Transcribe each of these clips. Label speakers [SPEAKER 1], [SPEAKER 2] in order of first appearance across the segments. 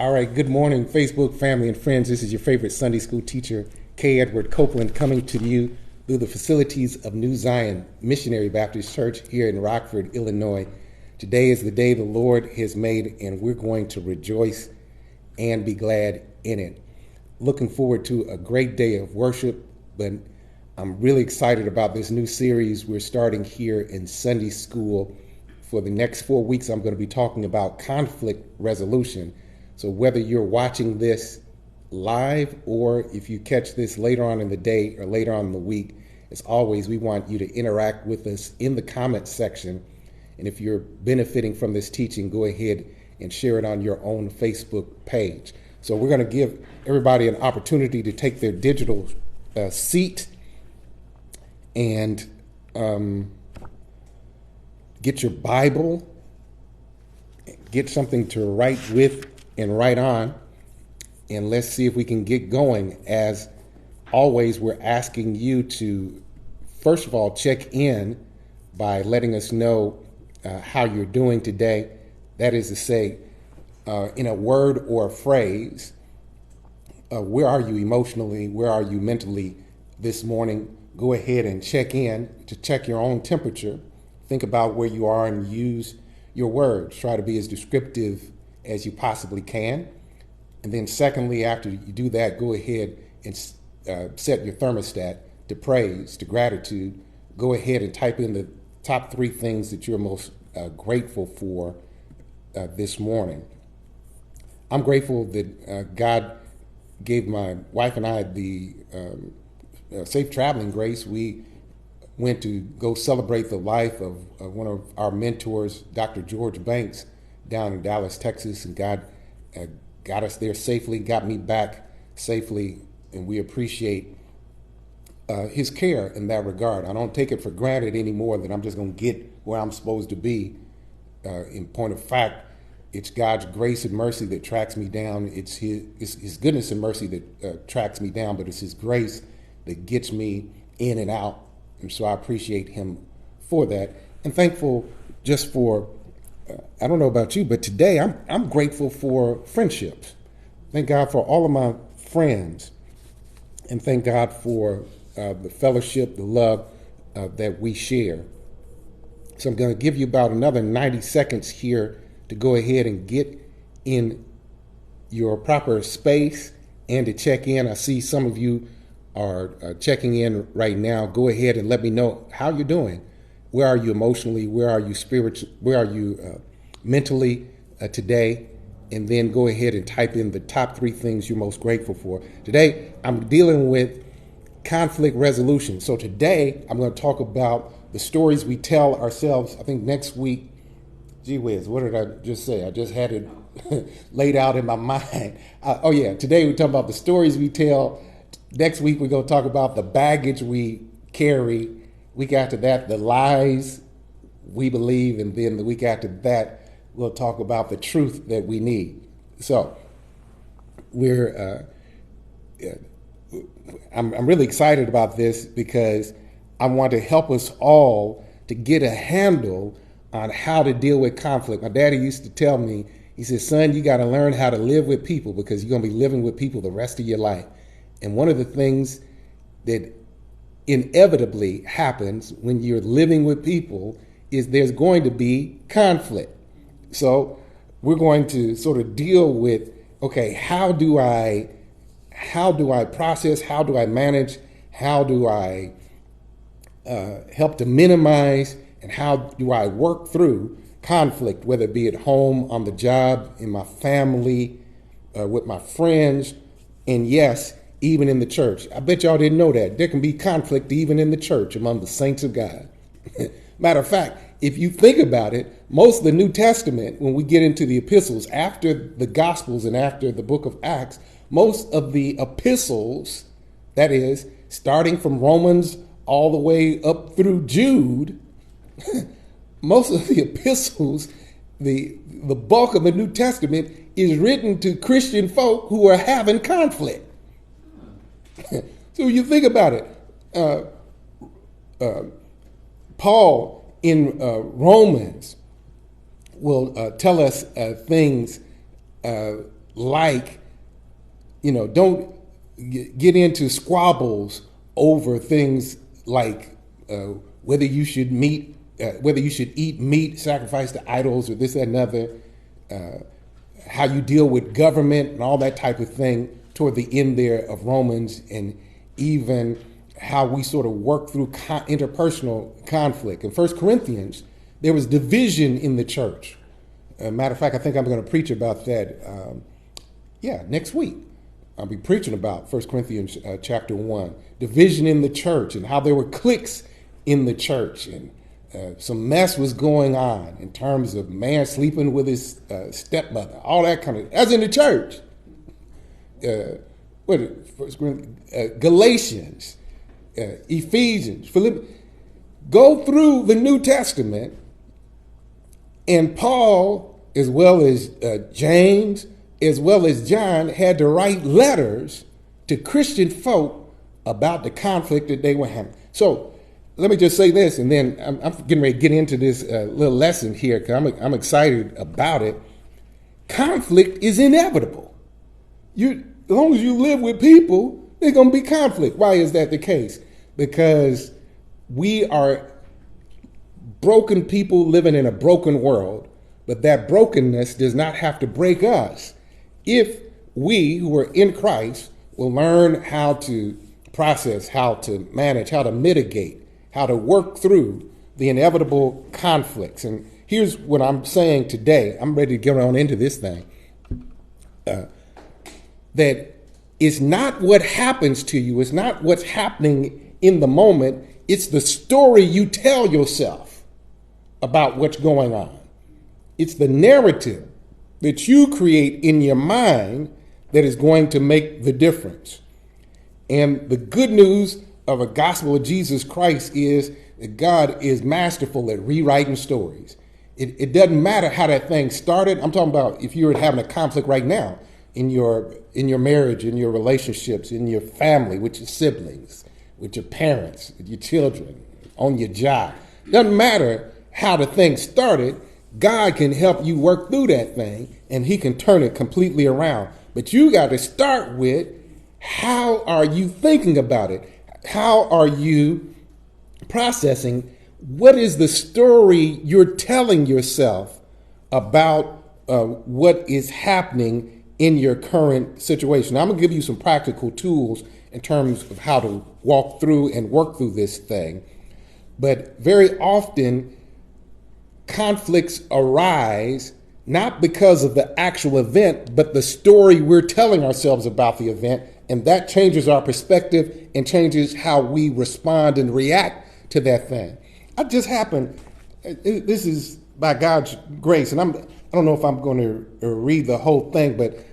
[SPEAKER 1] All right, good morning, Facebook family and friends. This is your favorite Sunday school teacher, K. Edward Copeland, coming to you through the facilities of New Zion Missionary Baptist Church here in Rockford, Illinois. Today is the day the Lord has made, and we're going to rejoice and be glad in it. Looking forward to a great day of worship, but I'm really excited about this new series we're starting here in Sunday school. For the next 4 weeks, I'm going to be talking about conflict resolution. So whether you're watching this live or if you catch this later on in the day or later on in the week, as always, we want you to interact with us in the comments section. And if you're benefiting from this teaching, go ahead and share it on your own Facebook page. So we're going to give everybody an opportunity to take their digital seat and get your Bible, get something to write with and write on, and let's see if we can get going. As always, we're asking you to, first of all, check in by letting us know how you're doing today. That is to say, in a word or a phrase, where are you emotionally, where are you mentally this morning? Go ahead and check in to check your own temperature. Think about where you are and use your words. Try to be as descriptive as you possibly can. And then secondly, after you do that, go ahead and set your thermostat to praise, to gratitude. Go ahead and type in the top 3 things that you're most grateful for this morning. I'm grateful that God gave my wife and I the safe traveling grace. We went to go celebrate the life of one of our mentors, Dr. George Banks, down in Dallas, Texas, and God got us there safely, got me back safely, and we appreciate his care in that regard. I don't take it for granted anymore that I'm just going to get where I'm supposed to be. In point of fact, it's God's grace and mercy that tracks me down. It's his goodness and mercy that tracks me down, but it's his grace that gets me in and out. And so I appreciate him for that. And thankful just for, I don't know about you, but today I'm grateful for friendships. Thank God for all of my friends. And thank God for the fellowship, the love that we share. So I'm going to give you about another 90 seconds here to go ahead and get in your proper space and to check in. I see some of you are checking in right now. Go ahead and let me know how you're doing. Where are you emotionally? Where are you spiritually? Where are you mentally today? And then go ahead and type in the top 3 things you're most grateful for. Today, I'm dealing with conflict resolution. So today, I'm going to talk about the stories we tell ourselves. I think next week, gee whiz, what did I just say? I just had it laid out in my mind. Today we're talking about the stories we tell. Next week, we're going to talk about the baggage we carry. Week after that, the lies we believe. And then the week after that, we'll talk about the truth that we need. So I'm really excited about this because I want to help us all to get a handle on how to deal with conflict. My daddy used to tell me, he said, son, you got to learn how to live with people because you're going to be living with people the rest of your life. And one of the things that inevitably happens when you're living with people is there's going to be conflict. So we're going to sort of deal with, okay, how do I process, how do I manage, how do I help to minimize, and how do I work through conflict, whether it be at home, on the job, in my family, with my friends, and yes, even in the church. I bet y'all didn't know that. There can be conflict even in the church among the saints of God. Matter of fact, if you think about it, most of the New Testament, when we get into the epistles, after the Gospels and after the book of Acts, most of the epistles, that is, starting from Romans all the way up through Jude, most of the epistles, the bulk of the New Testament is written to Christian folk who are having conflict. So you think about it. Paul in Romans will tell us things like, don't get into squabbles over things like whether you should eat meat sacrificed to idols or this, that, and other, how you deal with government and all that type of thing toward the end there of Romans, and even how we sort of work through interpersonal conflict. In 1 Corinthians, there was division in the church. Matter of fact, I think I'm going to preach about that next week. I'll be preaching about 1 Corinthians chapter 1, division in the church, and how there were cliques in the church, and some mess was going on in terms of man sleeping with his stepmother, all that kind of, as in the church. Galatians, Ephesians, Philippians. Go through the New Testament, and Paul, as well as James, as well as John, had to write letters to Christian folk about the conflict that they were having. So let me just say this, and then I'm getting ready to get into this little lesson here because I'm excited about it. Conflict is inevitable. As long as you live with people, there's going to be conflict. Why is that the case? Because we are broken people living in a broken world, but that brokenness does not have to break us if we who are in Christ will learn how to process, how to manage, how to mitigate, how to work through the inevitable conflicts. And here's what I'm saying today. I'm ready to get on into this thing. That it's not what happens to you. It's not what's happening in the moment. It's the story you tell yourself about what's going on. It's the narrative that you create in your mind that is going to make the difference. And the good news of a gospel of Jesus Christ is that God is masterful at rewriting stories. It doesn't matter how that thing started. I'm talking about if you're having a conflict right now in your marriage, in your relationships, in your family, with your siblings, with your parents, with your children, on your job. Doesn't matter how the thing started. God can help you work through that thing, and he can turn it completely around. But you got to start with, how are you thinking about it? How are you processing? What is the story you're telling yourself about what is happening in your current situation? Now, I'm going to give you some practical tools in terms of how to walk through and work through this thing. But very often, conflicts arise not because of the actual event, but the story we're telling ourselves about the event. And that changes our perspective and changes how we respond and react to that thing. I just happened, this is by God's grace, and I don't know if I'm going to read the whole thing, but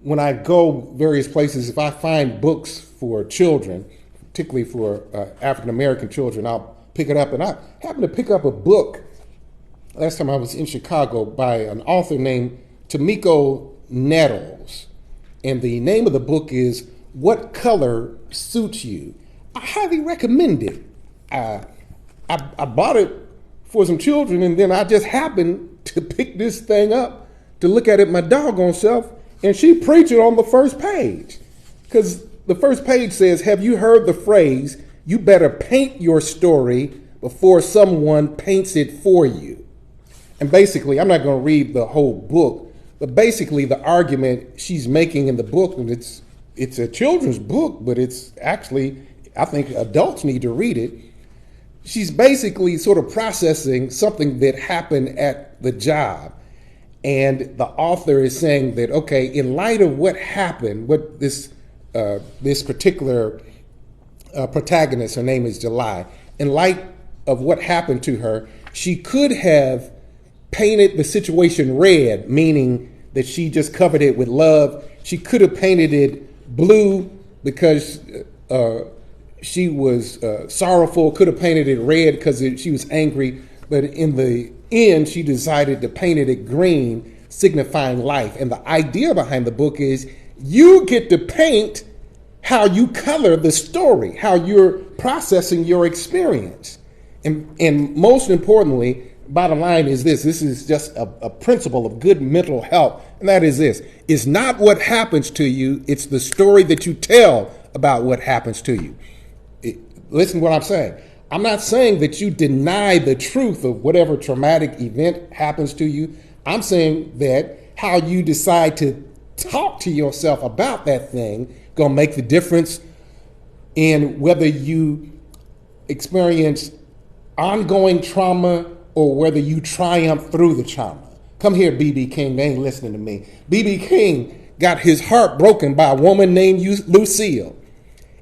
[SPEAKER 1] when I go various places, if I find books for children, particularly for African-American children, I'll pick it up. And I happened to pick up a book last time I was in Chicago by an author named Tomiko Nettles. And the name of the book is What Color Suits You? I highly recommend it. I bought it for some children, and then I just happened to pick this thing up to look at it my doggone self, and she preached it on the first page. Because the first page says, have you heard the phrase, you better paint your story before someone paints it for you? And basically, I'm not going to read the whole book, but basically the argument she's making in the book, and it's a children's book, but it's actually, I think adults need to read it. She's basically sort of processing something that happened at the job. And the author is saying that, okay, in light of what happened, what this particular protagonist, her name is July, in light of what happened to her, she could have painted the situation red, meaning that she just covered it with love. She could have painted it blue because she was sorrowful, could have painted it red because she was angry. But in the end, she decided to paint it green, signifying life. And the idea behind the book is you get to paint how you color the story, how you're processing your experience. And most importantly, bottom line is this. This is just a principle of good mental health, and that is this. It's not what happens to you, it's the story that you tell about what happens to you. Listen to what I'm saying. I'm not saying that you deny the truth of whatever traumatic event happens to you. I'm saying that how you decide to talk to yourself about that thing gonna make the difference in whether you experience ongoing trauma or whether you triumph through the trauma. Come here, B.B. King. They ain't listening to me. B.B. King got his heart broken by a woman named Lucille.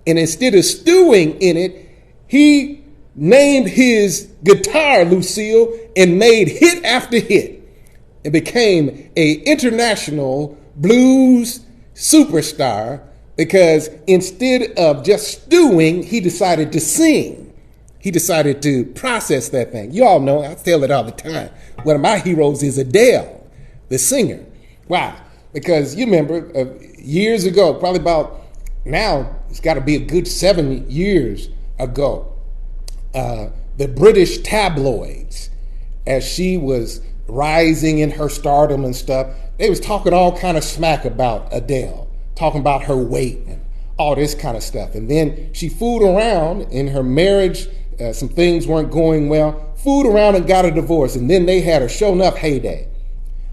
[SPEAKER 1] And instead of stewing in it, he named his guitar Lucille and made hit after hit. It became an international blues superstar because instead of just stewing, he decided to sing. He decided to process that thing. You all know, I tell it all the time. One of my heroes is Adele, the singer. Why? Because you remember years ago, probably about now, it's got to be a good 7 years ago, the British tabloids, as she was rising in her stardom and stuff, they was talking all kind of smack about Adele, talking about her weight and all this kind of stuff. And then she fooled around in her marriage. Some things weren't going well, fooled around and got a divorce, and then they had a show enough heyday.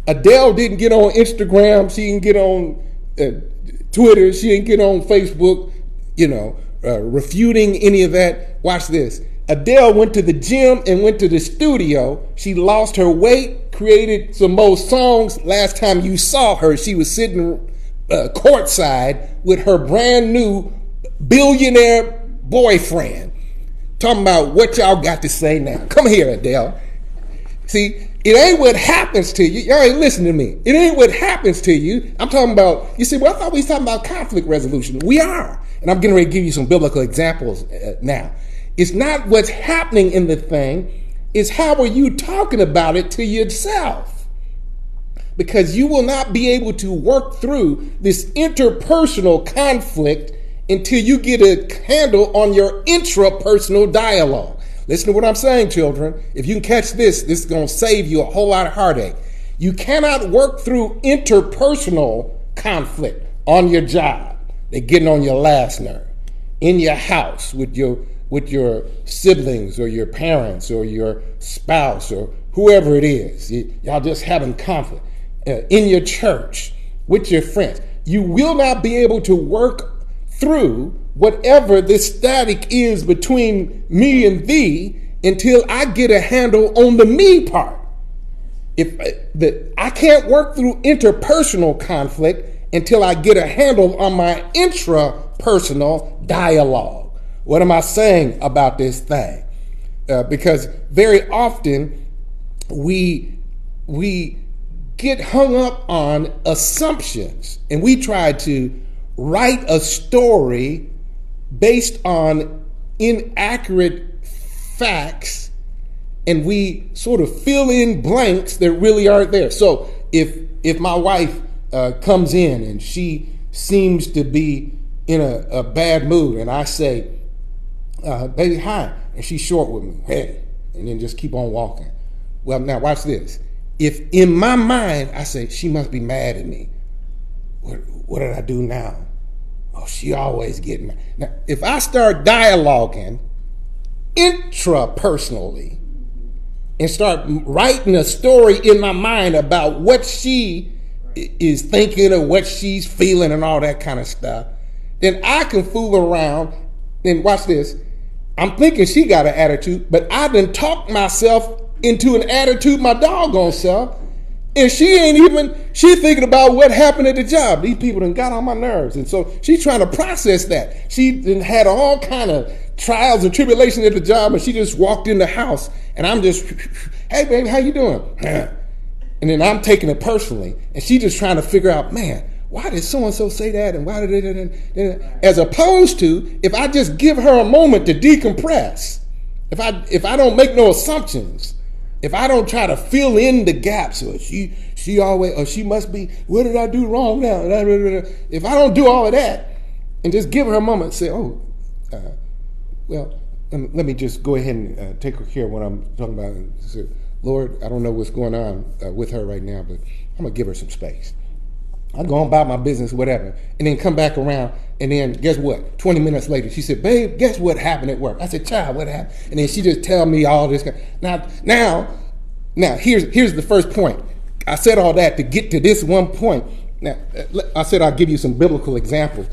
[SPEAKER 1] Adele didn't get on Instagram, she didn't get on Twitter, she didn't get on Facebook, refuting any of that. Watch this. Adele went to the gym and went to the studio. She lost her weight, created some more songs. Last time you saw her, she was sitting courtside with her brand new billionaire boyfriend. Talking about what y'all got to say now. Come here, Adele. See, it ain't what happens to you. Y'all ain't listening to me. It ain't what happens to you. I'm talking about, you see, well, I thought we was talking about conflict resolution. We are. And I'm getting ready to give you some biblical examples now. It's not what's happening in the thing. It's how are you talking about it to yourself. Because you will not be able to work through this interpersonal conflict until you get a handle on your intrapersonal dialogue. Listen to what I'm saying, children. If you can catch this, this is going to save you a whole lot of heartache. You cannot work through interpersonal conflict on your job. They're getting on your last nerve. In your house with your siblings or your parents or your spouse or whoever it is. Y'all just having conflict. In your church, with your friends. You will not be able to work through whatever the static is between me and thee until I get a handle on the me part. I can't work through interpersonal conflict until I get a handle on my intrapersonal dialogue. What am I saying about this thing? Because very often we get hung up on assumptions and we try to write a story based on inaccurate facts, and we sort of fill in blanks that really aren't there. So if my wife comes in and she seems to be in a bad mood, and I say, baby, hi, and she's short with me, hey, and then just keep on walking. Well, now watch this. If in my mind I say, she must be mad at me, what did I do now? Oh, she always getting mad. Now, if I start dialoguing intrapersonally and start writing a story in my mind about what she is thinking or what she's feeling and all that kind of stuff, then I can fool around. Then watch this. I'm thinking she got an attitude, but I done talked myself into an attitude my doggone self. And she thinking about what happened at the job. These people done got on my nerves. And so she's trying to process that. She done had all kind of trials and tribulations at the job, and she just walked in the house. And I'm just, hey, baby, how you doing? And then I'm taking it personally. And she just trying to figure out, man, why did so-and-so say that? And why did it? As opposed to, if I just give her a moment to decompress, if I don't make no assumptions, if I don't try to fill in the gaps, or she always, or she must be, what did I do wrong now? If I don't do all of that and just give her a moment and say, well, let me just go ahead and take care of what I'm talking about. So, Lord, I don't know what's going on with her right now, but I'm going to give her some space. I go on about my business, whatever, and then come back around, and then guess what? 20 minutes later, she said, babe, guess what happened at work? I said, child, what happened? And then she just tell me all this. Now, here's the first point. I said all that to get to this one point. Now, I said I'll give you some biblical examples.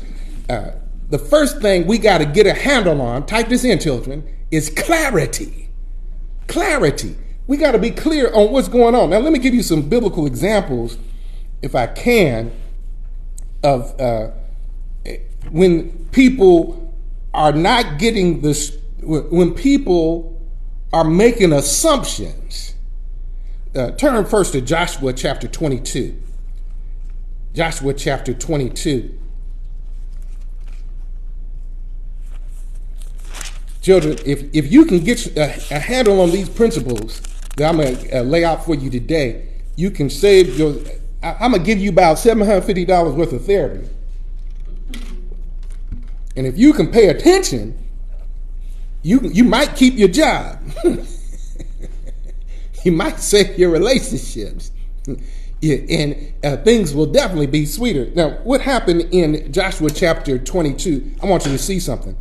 [SPEAKER 1] The first thing we got to get a handle on, type this in, children, is clarity. Clarity. We got to be clear on what's going on. Now, let me give you some biblical examples, if I can, of when people are not getting this, when people are making assumptions. Turn first to Joshua chapter 22. Joshua chapter 22. Children, if you can get a handle on these principles that I'm going to lay out for you today, you can save your... I'm going to give you about $750 worth of therapy. And if you can pay attention, you might keep your job. You might save your relationships. And things will definitely be sweeter. Now, what happened in Joshua chapter 22? I want you to see something.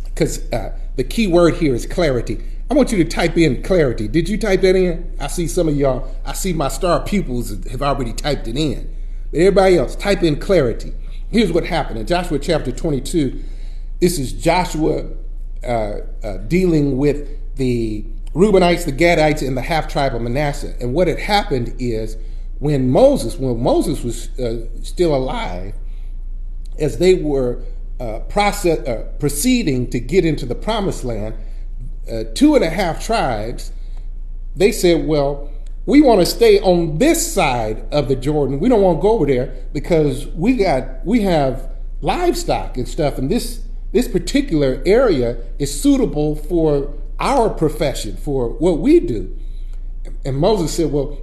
[SPEAKER 1] Because the key word here is clarity. I want you to type in clarity. Did you type that in? I see some of y'all. I see my star pupils have already typed it in. But everybody else, type in clarity. Here's what happened in Joshua chapter 22. This is Joshua dealing with the Reubenites, the Gadites, and the half tribe of Manasseh. And what had happened is when Moses was still alive, as they were proceeding to get into the promised land, 2.5 tribes, they said, well, we want to stay on this side of the Jordan. We don't want to go over there because we have livestock and stuff, and this particular area is suitable for our profession, for what we do. And Moses said, well,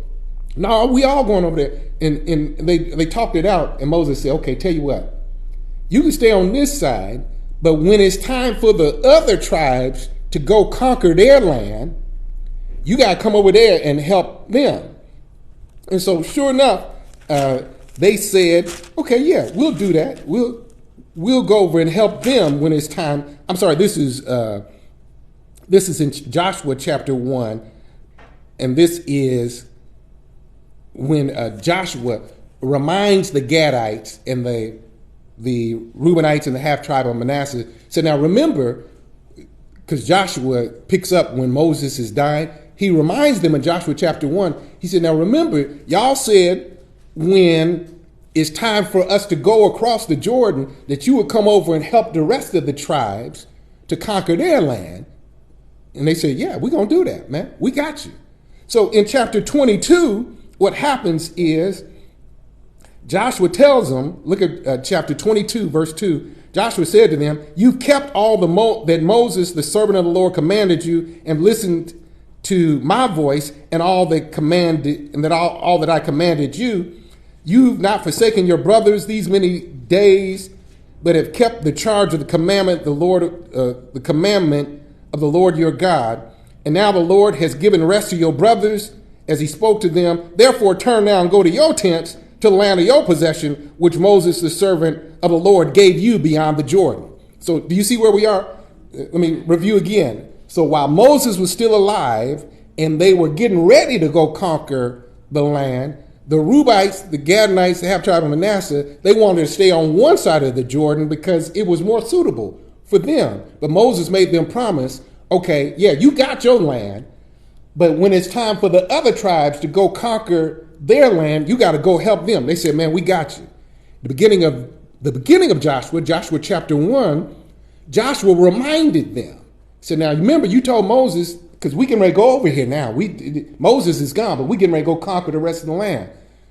[SPEAKER 1] no, we all going over there. And they talked it out, and Moses said, okay, tell you what, you can stay on this side, but when it's time for the other tribes to go conquer their land, you got to come over there and help them. And so sure enough, they said, okay, yeah, we'll do that. We'll go over and help them when it's time. I'm sorry, this is in Joshua chapter 1, and this is when Joshua reminds the Gadites and the Reubenites and the half tribe of Manasseh. Said, now remember, because Joshua picks up when Moses has died, he reminds them in Joshua chapter 1, he said, now remember, y'all said when it's time for us to go across the Jordan that you would come over and help the rest of the tribes to conquer their land. And they said, yeah, we're going to do that, man. We got you. So in chapter 22, what happens is Joshua tells them, look at chapter 22, verse 2. Joshua said to them, you've kept all that Moses, the servant of the Lord, commanded you, and listened to my voice and all that I commanded you. You've not forsaken your brothers these many days, but have kept the charge of the commandment, the commandment of the Lord your God. And now the Lord has given rest to your brothers as he spoke to them. Therefore turn now and go to your tents, to the land of your possession, which Moses, the servant of the Lord, gave you beyond the Jordan. So do you see where we are? Let me review again. So while Moses was still alive and they were getting ready to go conquer the land, the Reubenites, the Gadites, the half tribe of Manasseh, they wanted to stay on one side of the Jordan because it was more suitable for them. But Moses made them promise, okay, yeah, you got your land, but when it's time for the other tribes to go conquer their land, you got to go help them. They said, man, we got you. The beginning of Joshua chapter 1, Joshua reminded them. He said, now remember, you told Moses, because we can ready to go over here now. Moses is gone, but we can ready to go conquer the rest of the land.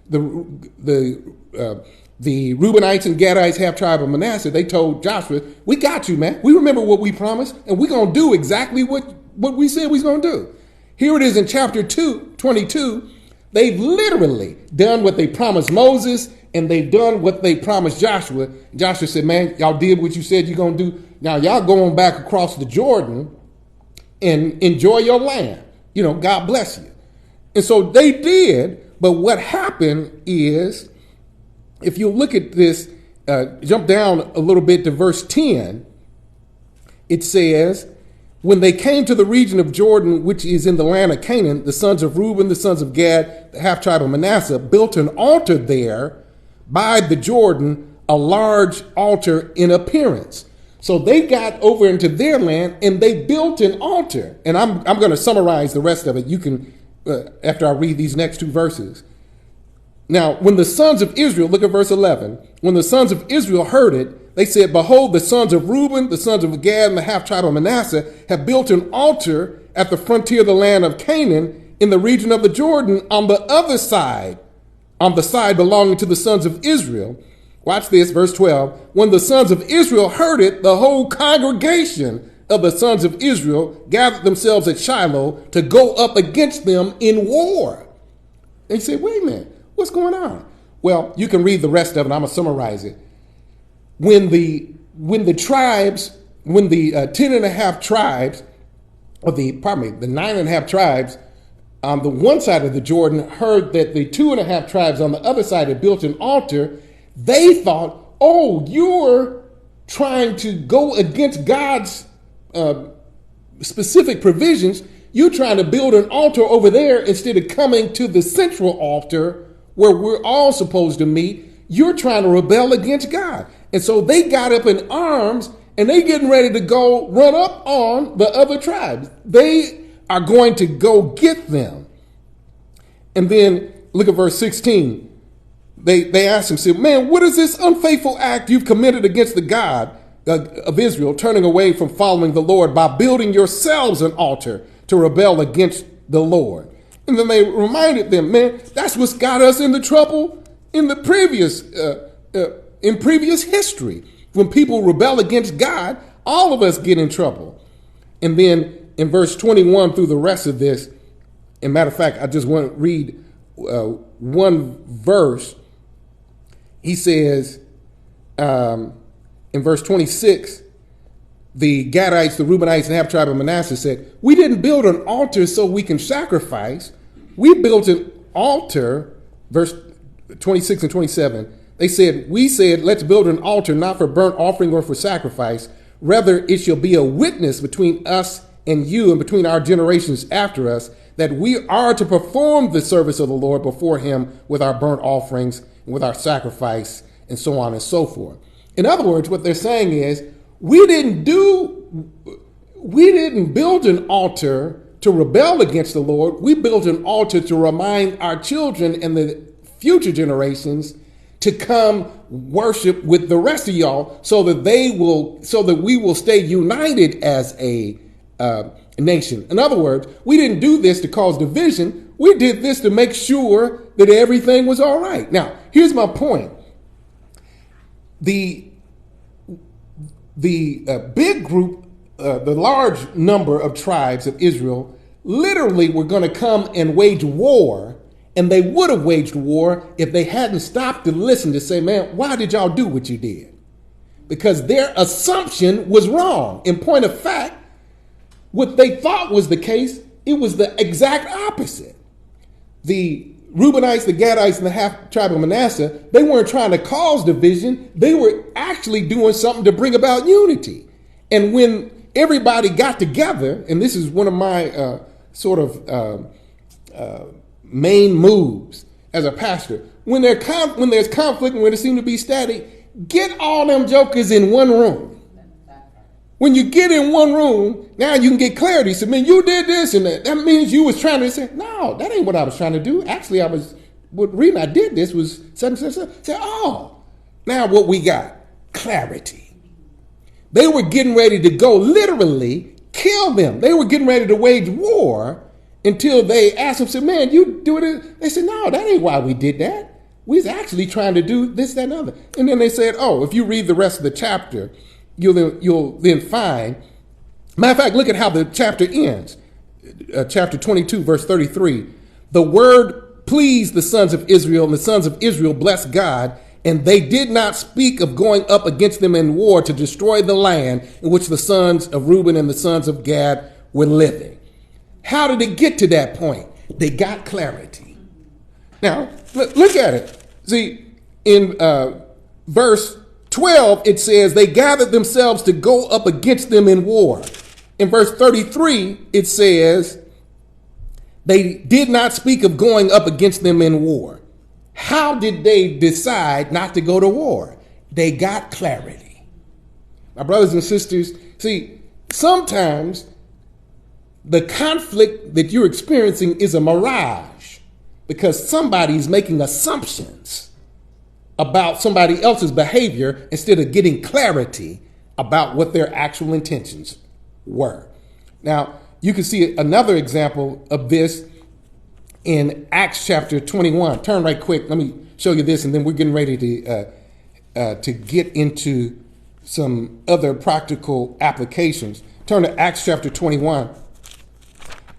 [SPEAKER 1] The Reubenites and Gadites, half tribe of Manasseh, they told Joshua, we got you, man. We remember what we promised, and we're going to do exactly what we said we was going to do. Here it is in chapter 22. They've literally done what they promised Moses, and they've done what they promised Joshua. Joshua said, man, y'all did what you said you're going to do. Now y'all going back across the Jordan and enjoy your land. God bless you. And so they did, but what happened is, if you look at this, jump down a little bit to verse 10, it says, when they came to the region of Jordan, which is in the land of Canaan, the sons of Reuben, the sons of Gad, the half tribe of Manasseh, built an altar there by the Jordan, a large altar in appearance. So they got over into their land and they built an altar. And I'm going to summarize the rest of it. You can, after I read these next two verses. Now, when the sons of Israel, look at verse 11. When the sons of Israel heard it, they said, behold, the sons of Reuben, the sons of Gad, and the half tribe of Manasseh have built an altar at the frontier of the land of Canaan in the region of the Jordan on the other side, on the side belonging to the sons of Israel. Watch this, verse 12. When the sons of Israel heard it, the whole congregation of the sons of Israel gathered themselves at Shiloh to go up against them in war. They said, wait a minute, what's going on? Well, you can read the rest of it. I'm going to summarize it. When the 10 and a half tribes, or the 9 and a half tribes on the one side of the Jordan heard that the 2.5 tribes on the other side had built an altar, they thought, oh, you're trying to go against God's specific provisions. You're trying to build an altar over there instead of coming to the central altar where we're all supposed to meet. You're trying to rebel against God. And so they got up in arms and they getting ready to go run up on the other tribes. They are going to go get them. And then look at verse 16. They asked him, said, man, what is this unfaithful act you've committed against the God of Israel, turning away from following the Lord by building yourselves an altar to rebel against the Lord? And then they reminded them, man, that's what's got us into trouble in the previous history. When people rebel against God, all of us get in trouble. And then in verse 21 through the rest of this, as a matter of fact, I just want to read one verse. He says, in verse 26, the Gadites, the Reubenites, and half tribe of Manasseh said, we didn't build an altar so we can sacrifice. We built an altar, verse 26 and 27. We said, let's build an altar not for burnt offering or for sacrifice. Rather, it shall be a witness between us and you and between our generations after us that we are to perform the service of the Lord before him with our burnt offerings, with our sacrifice, and so on and so forth. In other words, what they're saying is, we didn't build an altar to rebel against the Lord. We built an altar to remind our children and the future generations to come worship with the rest of y'all so that we will stay united as a nation. In other words, we didn't do this to cause division. We did this to make sure that everything was all right. Now, here's my point. The big group, the large number of tribes of Israel literally were going to come and wage war, and they would have waged war if they hadn't stopped to listen to say, man, why did y'all do what you did? Because their assumption was wrong. In point of fact, what they thought was the case, it was the exact opposite. The Reubenites, the Gadites, and the half tribe of Manasseh, they weren't trying to cause division. They were actually doing something to bring about unity. And when everybody got together, and this is one of my main moves as a pastor, when there's conflict and when there seems to be static, get all them jokers in one room. When you get in one room, now you can get clarity. So, man, you did this, and that means you was trying to say, no, that ain't what I was trying to do. Actually, what reason I did this was such and such. Say, oh, now what we got? Clarity. They were getting ready to go literally kill them. They were getting ready to wage war until they asked them, said, man, you do it. They said, no, that ain't why we did that. We was actually trying to do this, that, and other. And then they said, oh, if you read the rest of the chapter, you'll then find, matter of fact, look at how the chapter ends. Chapter 22, verse 33. The word pleased the sons of Israel, and the sons of Israel blessed God, and they did not speak of going up against them in war to destroy the land in which the sons of Reuben and the sons of Gad were living. How did it get to that point? They got clarity. Now, look at it. See, in verse 12, it says they gathered themselves to go up against them in war. In verse 33, it says they did not speak of going up against them in war. How did they decide not to go to war? They got clarity. My brothers and sisters, see, sometimes the conflict that you're experiencing is a mirage because somebody's making assumptions about somebody else's behavior instead of getting clarity about what their actual intentions were. Now, you can see another example of this in Acts chapter 21. Turn right quick. Let me show you this, and then we're getting ready to get into some other practical applications. Turn to Acts chapter 21.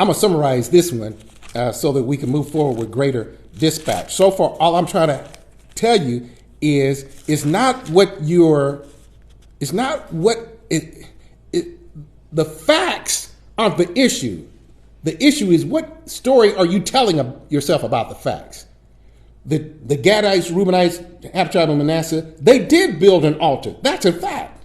[SPEAKER 1] I'm going to summarize this one so that we can move forward with greater dispatch. So far, all I'm trying to tell you is the facts aren't the issue. The issue is what story are you telling yourself about the facts? The Gadites, Reubenites, half tribe of Manasseh, they did build an altar. That's a fact.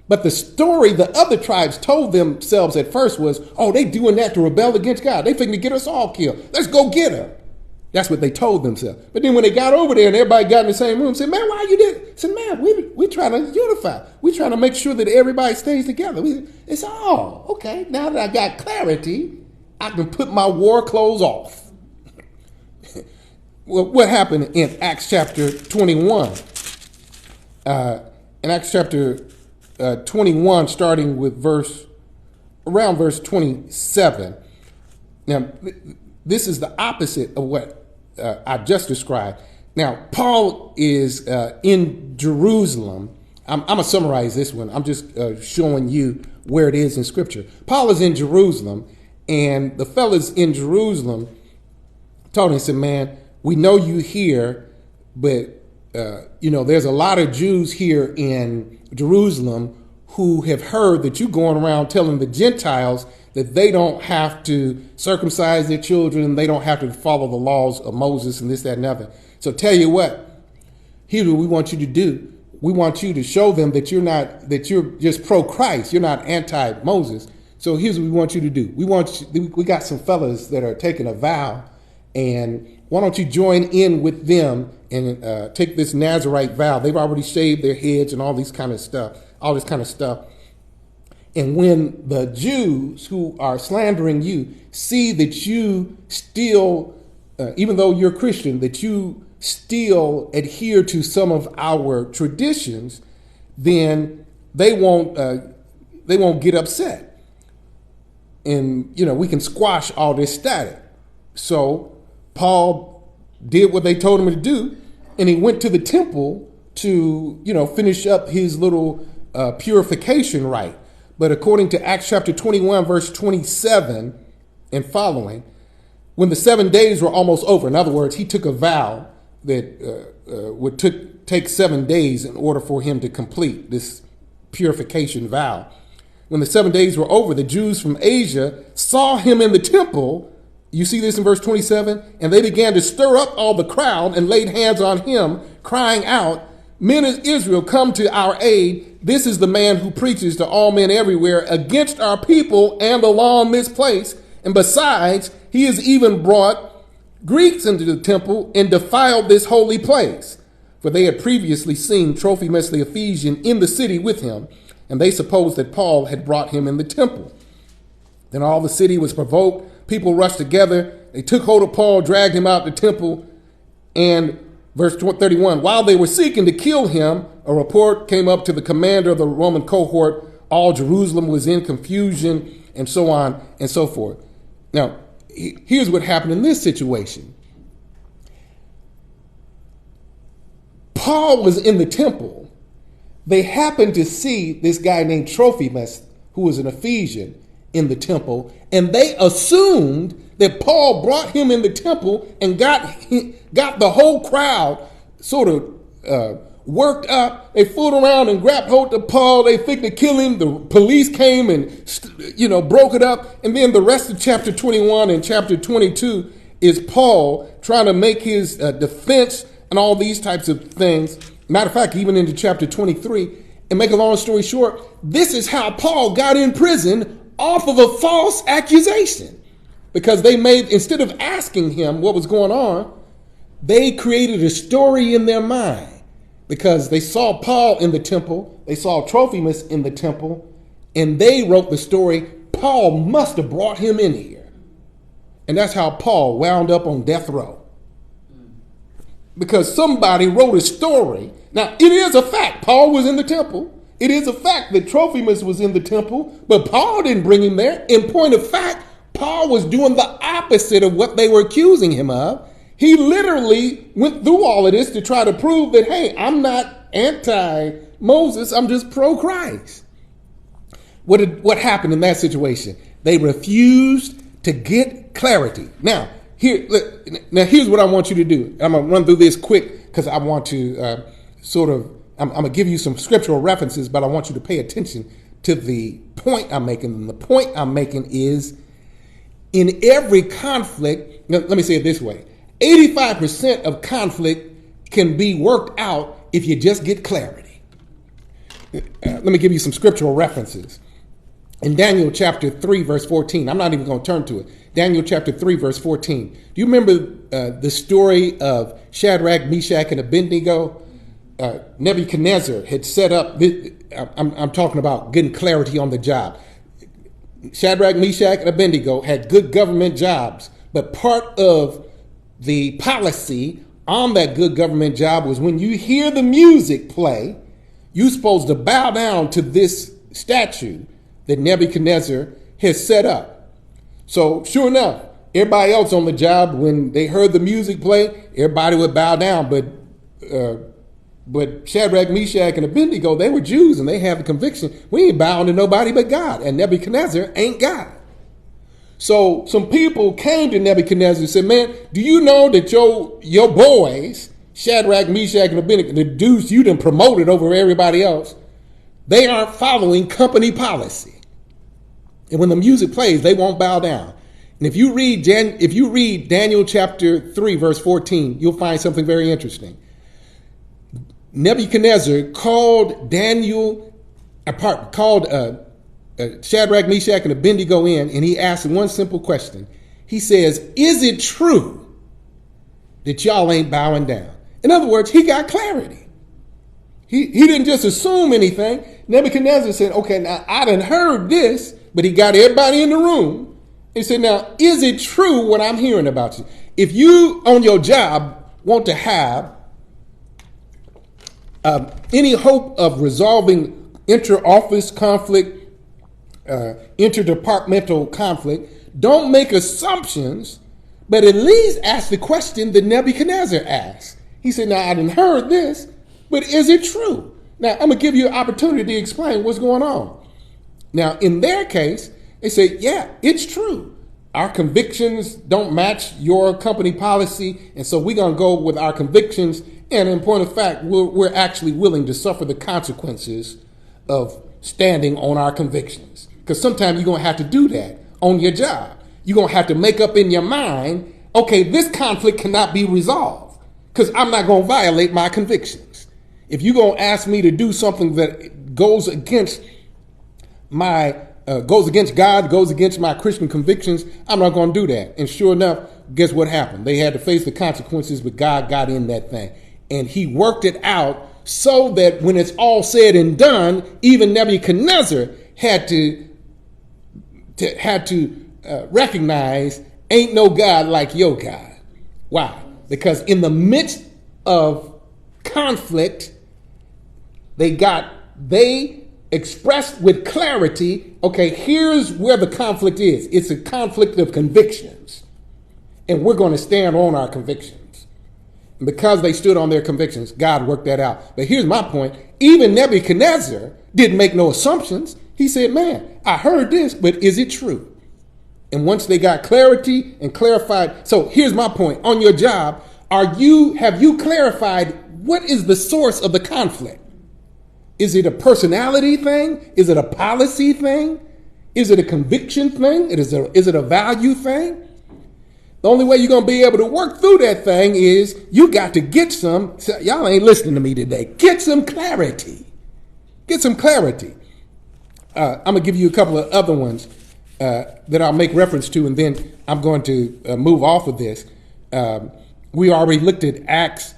[SPEAKER 1] But the story the other tribes told themselves at first was, oh, they doing that to rebel against God. They figuring to get us all killed. Let's go get them. That's what they told themselves. But then when they got over there and everybody got in the same room, said, man, why you did it? Said, man, we trying to unify. We trying to make sure that everybody stays together. It's all okay. Now that I got clarity, I can put my war clothes off. Well, what happened in Acts chapter 21? In Acts chapter 21, starting with around verse 27. Now, this is the opposite of what I just described. Now, Paul is in Jerusalem. I'm going to summarize this one. I'm just showing you where it is in Scripture. Paul is in Jerusalem, and the fellas in Jerusalem told him, said, man, we know you here, but, there's a lot of Jews here in Jerusalem who have heard that you going around telling the Gentiles that they don't have to circumcise their children, they don't have to follow the laws of Moses and this, that, and other. So tell you what, here's what we want you to do. We want you to show them that you're just pro-Christ, you're not anti-Moses. So here's what we want you to do. We got some fellas that are taking a vow, and why don't you join in with them and take this Nazirite vow? They've already shaved their heads and all this kind of stuff. And when the Jews who are slandering you see that you still, even though you're Christian, that you still adhere to some of our traditions, then they won't get upset. And, we can squash all this static. So Paul did what they told him to do, and he went to the temple to, finish up his little purification rite. But according to Acts chapter 21, verse 27 and following, when the 7 days were almost over, in other words, he took a vow that would take 7 days in order for him to complete this purification vow. When the 7 days were over, the Jews from Asia saw him in the temple. You see this in verse 27? And they began to stir up all the crowd and laid hands on him, crying out, men of Israel, come to our aid. This is the man who preaches to all men everywhere against our people and the law in this place. And besides, he has even brought Greeks into the temple and defiled this holy place. For they had previously seen Trophimus the Ephesian in the city with him, and they supposed that Paul had brought him in the temple. Then all the city was provoked. People rushed together. They took hold of Paul, dragged him out the temple, and verse 31, while they were seeking to kill him, a report came up to the commander of the Roman cohort. All Jerusalem was in confusion, and so on and so forth. Now, here's what happened in this situation. Paul was in the temple. They happened to see this guy named Trophimus, who was an Ephesian, in the temple, and they assumed that Paul brought him in the temple and got the whole crowd sort of worked up. They fooled around and grabbed hold of Paul. They think to kill him. The police came and, broke it up. And then the rest of chapter 21 and chapter 22 is Paul trying to make his defense and all these types of things. Matter of fact, even into chapter 23. And make a long story short, this is how Paul got in prison off of a false accusation. Because they made, instead of asking him what was going on, they created a story in their mind. Because they saw Paul in the temple, they saw Trophimus in the temple, and they wrote the story, Paul must have brought him in here. And that's how Paul wound up on death row. Because somebody wrote a story. Now, it is a fact Paul was in the temple. It is a fact that Trophimus was in the temple, but Paul didn't bring him there. In point of fact, Paul was doing the opposite of what they were accusing him of. He literally went through all of this to try to prove that, hey, I'm not anti-Moses, I'm just pro-Christ. What happened in that situation? They refused to get clarity. Now, here's what I want you to do. I'm going to run through this quick because I want to I'm going to give you some scriptural references, but I want you to pay attention to the point I'm making. And the point I'm making is, in every conflict, let me say it this way, 85% of conflict can be worked out if you just get clarity. Let me give you some scriptural references. In Daniel chapter 3, verse 14, I'm not even going to turn to it. Daniel chapter 3, verse 14. Do you remember the story of Shadrach, Meshach, and Abednego? Nebuchadnezzar had set up, I'm talking about getting clarity on the job. Shadrach, Meshach, and Abednego had good government jobs, but part of the policy on that good government job was when you hear the music play, you're supposed to bow down to this statue that Nebuchadnezzar has set up. So sure enough, everybody else on the job, when they heard the music play, everybody would bow down. But Shadrach, Meshach, and Abednego, they were Jews and they have the conviction, we ain't bowing to nobody but God. And Nebuchadnezzar ain't God. So some people came to Nebuchadnezzar and said, man, do you know that your boys, Shadrach, Meshach, and Abednego, the dudes you done promoted over everybody else, they aren't following company policy. And when the music plays, they won't bow down. And if you read Daniel chapter 3, verse 14, you'll find something very interesting. Nebuchadnezzar called Shadrach, Meshach, and Abednego in, and he asked one simple question. He says, is it true that y'all ain't bowing down? In other words, he got clarity. He didn't just assume anything. Nebuchadnezzar said, okay, now I done heard this, but he got everybody in the room. He said, now, is it true what I'm hearing about you? If you on your job want to have any hope of resolving inter-office conflict, interdepartmental conflict, don't make assumptions, but at least ask the question that Nebuchadnezzar asked. He said, now, I done heard this, but is it true? Now, I'm going to give you an opportunity to explain what's going on. Now, in their case, they say, yeah, it's true. Our convictions don't match your company policy, and so we're going to go with our convictions. And in point of fact, we're actually willing to suffer the consequences of standing on our convictions. Because sometimes you're going to have to do that on your job. You're going to have to make up in your mind, okay, this conflict cannot be resolved because I'm not going to violate my convictions. If you're going to ask me to do something that goes against God, goes against my Christian convictions, I'm not going to do that. And sure enough, guess what happened? They had to face the consequences, but God got in that thing. And he worked it out so that when it's all said and done, even Nebuchadnezzar had to recognize ain't no God like your God. Why? Because in the midst of conflict, they expressed with clarity, okay, here's where the conflict is. It's a conflict of convictions. And we're going to stand on our convictions. And because they stood on their convictions, God worked that out. But here's my point. Even Nebuchadnezzar didn't make no assumptions. He said, man, I heard this, but is it true? And once they got clarity and clarified. So here's my point. On your job, have you clarified what is the source of the conflict? Is it a personality thing? Is it a policy thing? Is it a conviction thing? Is it a value thing? The only way you're going to be able to work through that thing is you got to get some, y'all ain't listening to me today, get some clarity. Get some clarity. I'm going to give you a couple of other ones that I'll make reference to, and then I'm going to move off of this. We already looked at Acts.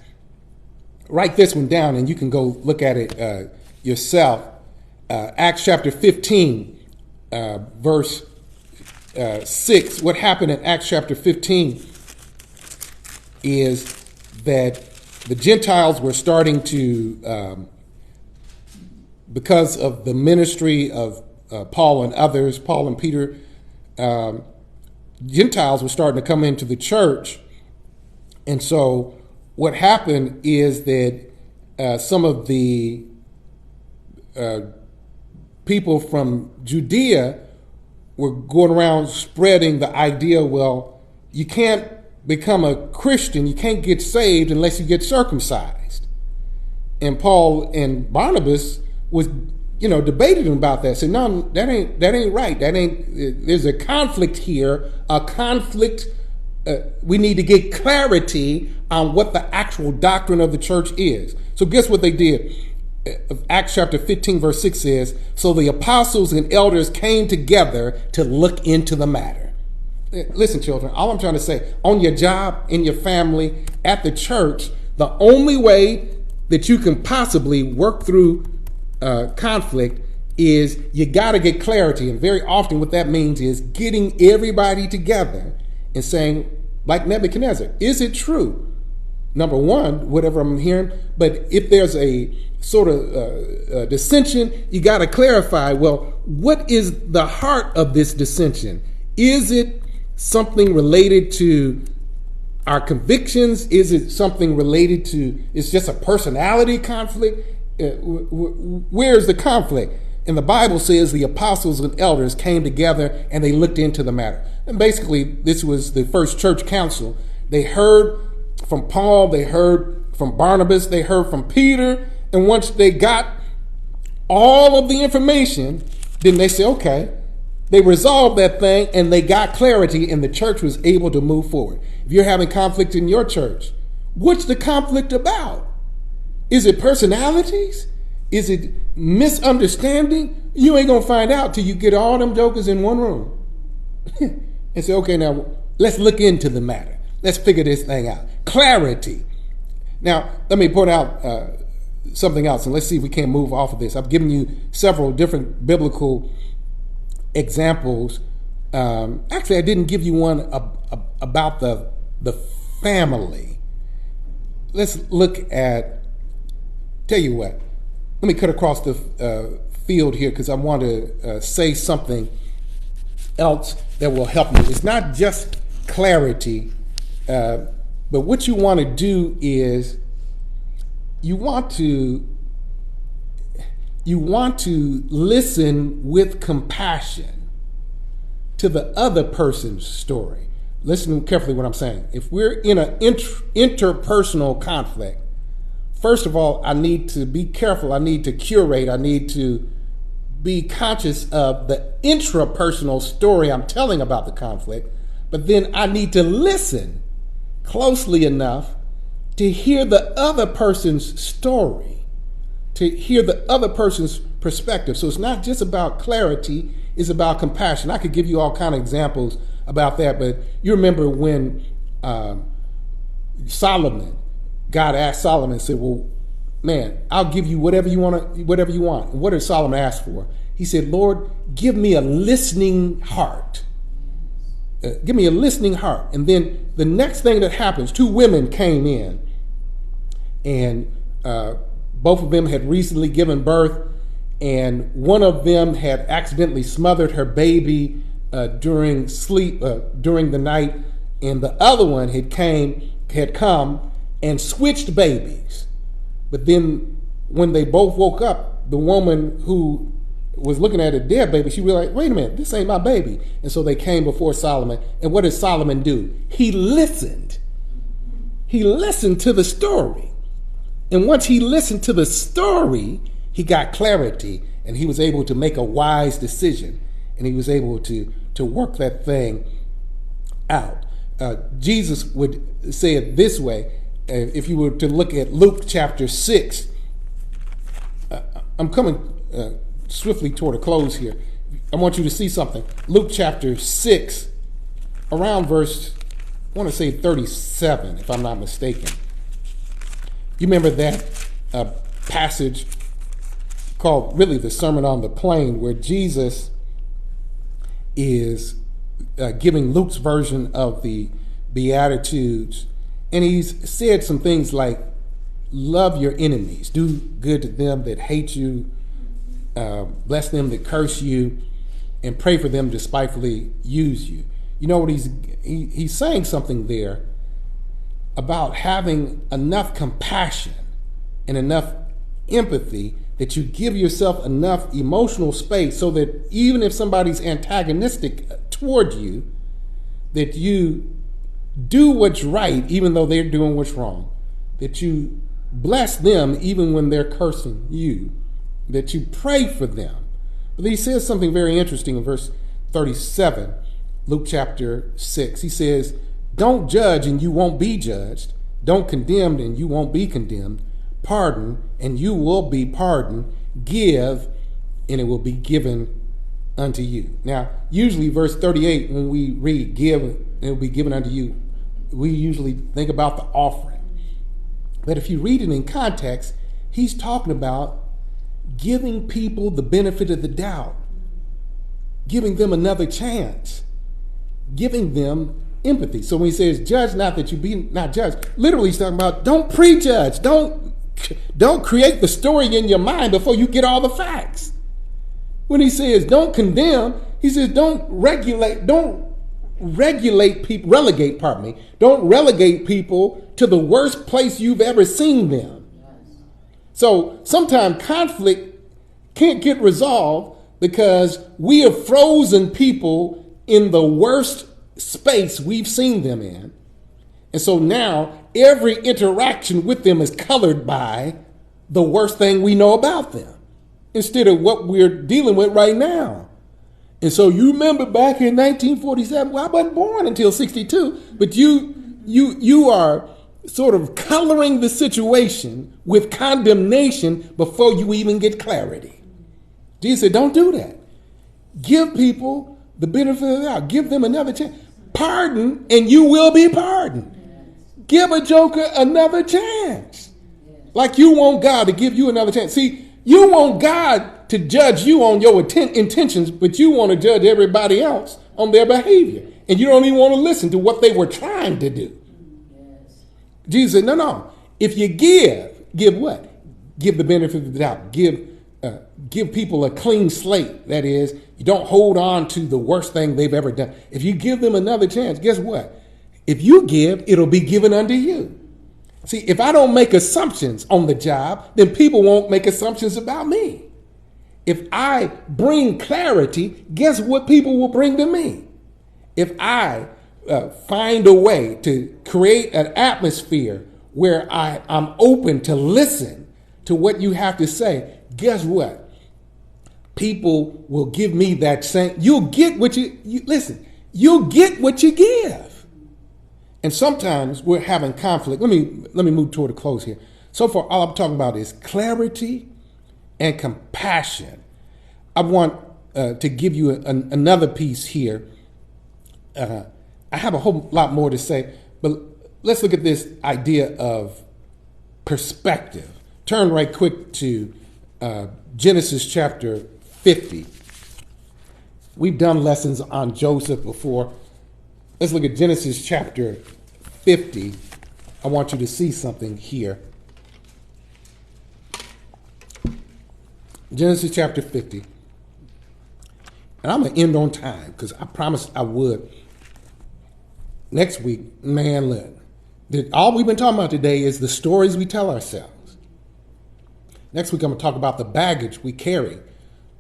[SPEAKER 1] Write this one down, and you can go look at it yourself. Acts chapter 15, verse 6. What happened in Acts chapter 15 is that the Gentiles were starting to, because of the ministry of Paul and others, Paul and Peter, Gentiles were starting to come into the church. And so what happened is that some of the people from Judea were going around spreading the idea, well, you can't become a Christian, you can't get saved unless you get circumcised. And Paul and Barnabas was, debating about that. Said, no, that ain't right. There's a conflict here, we need to get clarity on what the actual doctrine of the church is. So guess what they did? Acts chapter 15 verse 6 says, so the apostles and elders came together to look into the matter. Listen, children, all I'm trying to say, on your job, in your family, at the church, the only way that you can possibly work through conflict is you got to get clarity. And very often what that means is getting everybody together and saying, like Nebuchadnezzar, is it true? Number one, whatever I'm hearing, but if there's a sort of dissension, you got to clarify, well, what is the heart of this dissension? Is it something related to our convictions? Is it something related to, it's just a personality conflict? Where's the conflict? And the Bible says the apostles and elders came together and they looked into the matter. And basically, this was the first church council. They heard from Paul, they heard from Barnabas, they heard from Peter. And once they got all of the information, then they said, okay, they resolved that thing and they got clarity and the church was able to move forward. If you're having conflict in your church, what's the conflict about? Is it personalities? Is it misunderstanding? You ain't going to find out till you get all them jokers in one room. And say, okay, now let's look into the matter. Let's figure this thing out. Clarity. Now, let me point out something else, and let's see if we can't move off of this. I've given you several different biblical examples. Actually, I didn't give you one about the family. Let's look at, tell you what, let me cut across the field here because I want to say something else that will help you. It's not just clarity, but what you want to do is you want to listen with compassion to the other person's story. Listen carefully what I'm saying. If we're in an interpersonal conflict, first of all, I need to be careful. I need to curate. I need to be conscious of the intrapersonal story I'm telling about the conflict. But then I need to listen closely enough to hear the other person's story, to hear the other person's perspective. So it's not just about clarity, it's about compassion. I could give you all kind of examples about that, but you remember when Solomon, God asked Solomon, said, well, man, I'll give you whatever you want. And what did Solomon ask for? He said, Lord, give me a listening heart. Give me a listening heart. And then the next thing that happens, two women came in, and both of them had recently given birth, and one of them had accidentally smothered her baby during the night, and the other one had come and switched babies. But then when they both woke up, the woman who was looking at a dead baby, she realized, wait a minute, this ain't my baby. And so they came before Solomon. And what did Solomon do? He listened. He listened to the story. And once he listened to the story, he got clarity, and he was able to make a wise decision, and he was able to work that thing out. Jesus would say it this way. If you were to look at Luke chapter 6, I'm coming swiftly toward a close here. I want you to see something. Luke chapter 6, around verse, I want to say 37, if I'm not mistaken. You remember that passage called really the Sermon on the Plain, where Jesus is giving Luke's version of the Beatitudes. And he's said some things like, love your enemies, do good to them that hate you, bless them that curse you, and pray for them despitefully use you. You know what he's saying something there about having enough compassion and enough empathy that you give yourself enough emotional space so that even if somebody's antagonistic toward you, that you do what's right even though they're doing what's wrong, that you bless them even when they're cursing you, that you pray for them. But he says something very interesting in verse 37, Luke chapter 6. He says, don't judge and you won't be judged. Don't condemn and you won't be condemned. Pardon and you will be pardoned. Give and it will be given unto you. Now, usually verse 38, when we read give and it will be given unto you, we usually think about the offering. But if you read it in context, he's talking about giving people the benefit of the doubt, giving them another chance, giving them empathy. So when he says, judge not that you be not judged, literally he's talking about don't prejudge, don't create the story in your mind before you get all the facts. When he says don't condemn, he says don't relegate people to the worst place you've ever seen them. So sometimes conflict can't get resolved because we have frozen people in the worst space we've seen them in. And so now every interaction with them is colored by the worst thing we know about them instead of what we're dealing with right now. And so you remember back in 1947, well, I wasn't born until 62, but you are sort of coloring the situation with condemnation before you even get clarity. Jesus said, don't do that. Give people the benefit of the doubt. Give them another chance. Pardon and you will be pardoned. Give a joker another chance. Like you want God to give you another chance. See, you want God to judge you on your intentions, but you want to judge everybody else on their behavior. And you don't even want to listen to what they were trying to do. Jesus said, no. If you give what? Give the benefit of the doubt. Give people a clean slate. That is, you don't hold on to the worst thing they've ever done. If you give them another chance, guess what? If you give, it'll be given unto you. See, if I don't make assumptions on the job, then people won't make assumptions about me. If I bring clarity, guess what people will bring to me? If I find a way to create an atmosphere where I'm open to listen to what you have to say, guess what? People will give me that same. You'll get what you listen. You'll get what you give. And sometimes we're having conflict. Let me move toward a close here. So far, all I'm talking about is clarity and compassion. I want to give you another piece here. I have a whole lot more to say, but let's look at this idea of perspective. Turn right quick to Genesis chapter 50. We've done lessons on Joseph before. Let's look at Genesis chapter 50. I want you to see something here. Genesis chapter 50. And I'm going to end on time because I promised I would. Next week, man, look. All we've been talking about today is the stories we tell ourselves. Next week, I'm going to talk about the baggage we carry.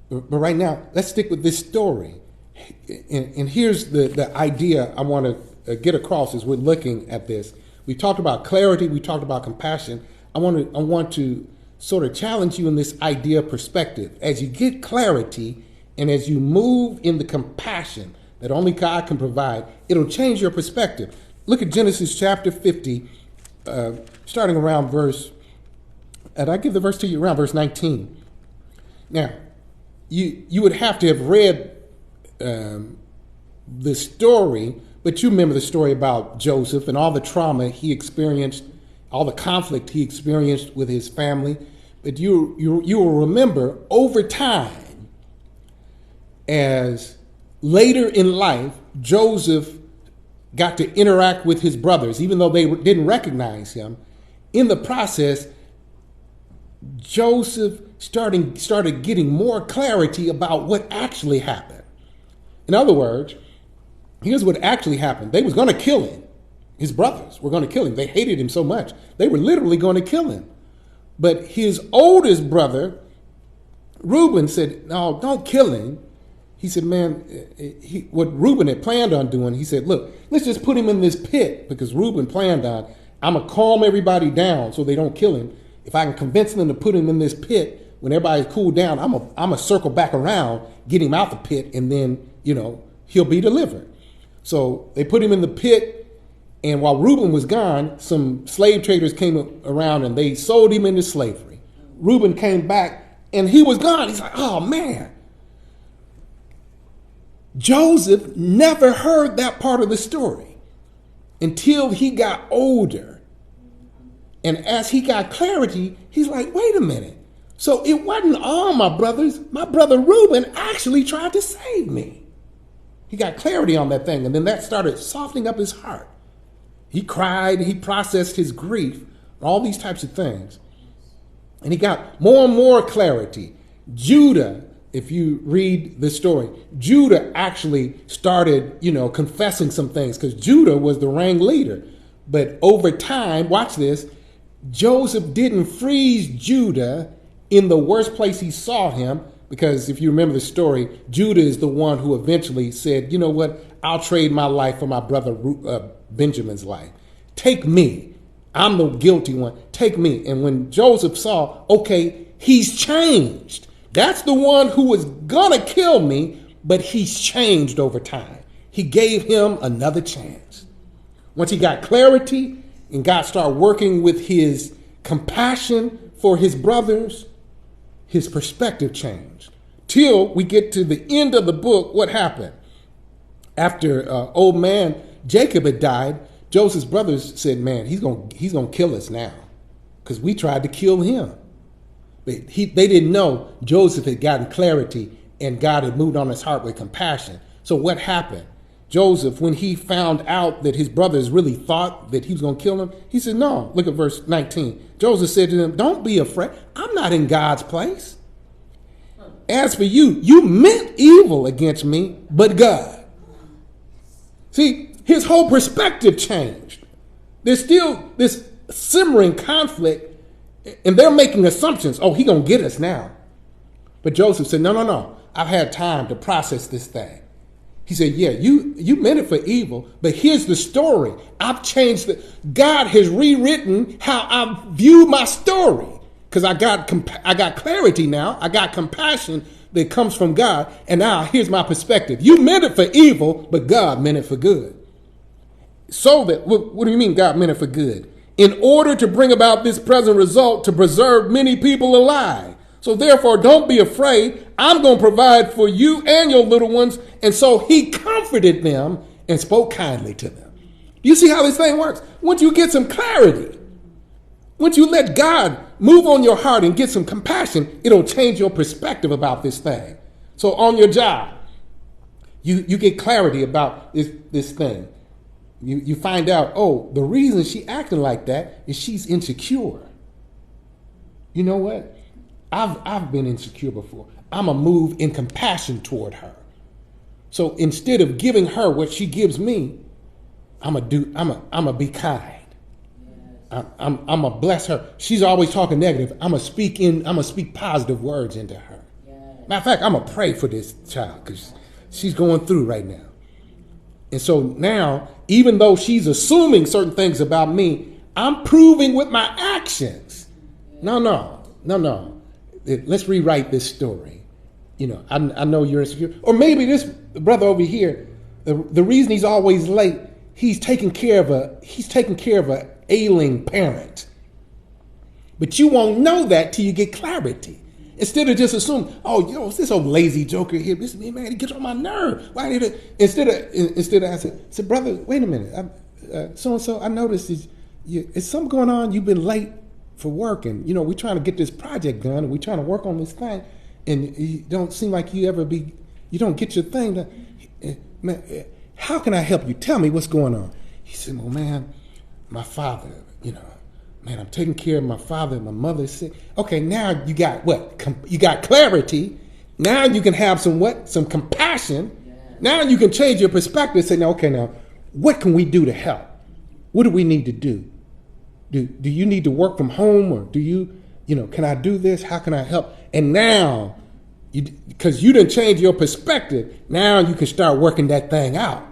[SPEAKER 1] But right now, let's stick with this story. And here's the idea I want to get across as we're looking at this. We talked about clarity. We talked about compassion. I want to sort of challenge you in this idea of perspective. As you get clarity and as you move in the compassion that only God can provide, it'll change your perspective. Look at Genesis chapter 50, starting around verse, and I give the verse to you around verse 19. Now, you would have to have read the story, but you remember the story about Joseph and all the trauma he experienced, all the conflict he experienced with his family. But you will remember over time, as later in life, Joseph got to interact with his brothers, even though they didn't recognize him. In the process, Joseph started getting more clarity about what actually happened. In other words, here's what actually happened. They was going to kill him. His brothers were going to kill him. They hated him so much. They were literally going to kill him. But his oldest brother, Reuben, said, no, don't kill him. He said, man, what Reuben had planned on doing, he said, look, let's just put him in this pit, because Reuben planned on, I'm going to calm everybody down so they don't kill him. If I can convince them to put him in this pit, when everybody's cooled down, I'm going to circle back around, get him out the pit, and then, he'll be delivered. So they put him in the pit, and while Reuben was gone, some slave traders came around and they sold him into slavery. Reuben came back and he was gone. He's like, oh man. Joseph never heard that part of the story until he got older. And as he got clarity, he's like, wait a minute. So it wasn't all my brothers. My brother Reuben actually tried to save me. He got clarity on that thing, and then that started softening up his heart. He cried, he processed his grief, all these types of things. And he got more and more clarity. Judah, if you read the story, Judah actually started, confessing some things, because Judah was the ringleader. But over time, watch this, Joseph didn't freeze Judah in the worst place he saw him, because if you remember the story, Judah is the one who eventually said, you know what, I'll trade my life for my brother Benjamin's life. Take me. I'm the guilty one. Take me. And when Joseph saw, okay, he's changed. That's the one who was going to kill me, but he's changed over time. He gave him another chance. Once he got clarity and God started working with his compassion for his brothers, his perspective changed. Till we get to the end of the book, what happened? After old man Jacob had died, Joseph's brothers said, man, he's gonna kill us now, because we tried to kill him. But they didn't know Joseph had gotten clarity and God had moved on his heart with compassion. So what happened? Joseph, when he found out that his brothers really thought that he was going to kill him, he said, no. Look at verse 19. Joseph said to them, don't be afraid. I'm not in God's place. As for you, you meant evil against me, but God. See, his whole perspective changed. There's still this simmering conflict, and they're making assumptions. Oh, he's going to get us now. But Joseph said, no. I've had time to process this thing. He said, yeah, you meant it for evil, but here's the story. I've changed it. God has rewritten how I view my story, because I got clarity now. I got compassion that comes from God, and now here's my perspective. You meant it for evil, but God meant it for good. So that, what do you mean God meant it for good? In order to bring about this present result, to preserve many people alive. So therefore, don't be afraid. I'm going to provide for you and your little ones. And so he comforted them and spoke kindly to them. You see how this thing works? Once you get some clarity, once you let God move on your heart and get some compassion, it'll change your perspective about this thing. So on your job, you get clarity about this thing. You find out, oh, the reason she acting like that is she's insecure. You know what? I've been insecure before. I'm going to move in compassion toward her. So instead of giving her what she gives me, I'm going to be kind. I'm going to bless her. She's always talking negative. I'm going to speak positive words into her. Matter of fact, I'm going to pray for this child, because she's going through right now. And so now, even though she's assuming certain things about me, I'm proving with my actions No. Let's rewrite this story. I know you're insecure. Or maybe this brother over here, the reason he's always late, he's taking care of a ailing parent. But you won't know that till you get clarity. Instead of just assuming, it's this old lazy joker here. This man, he gets on my nerve. Why did it? Instead of I said, brother, wait a minute. So and so, I noticed is something going on? You've been late for work, and we're trying to get this project done, and we're trying to work on this thing, and you don't seem like you don't get your thing done. Man, how can I help you? Tell me what's going on. He said, well, man, my father, man, I'm taking care of my father. My mother's sick. Okay, now you got what? You got clarity. Now you can have some compassion. Yeah. Now you can change your perspective. Say, now, what can we do to help? What do we need to do? Do you need to work from home, or do you, can I do this? How can I help? And now, because you didn't change your perspective, now you can start working that thing out.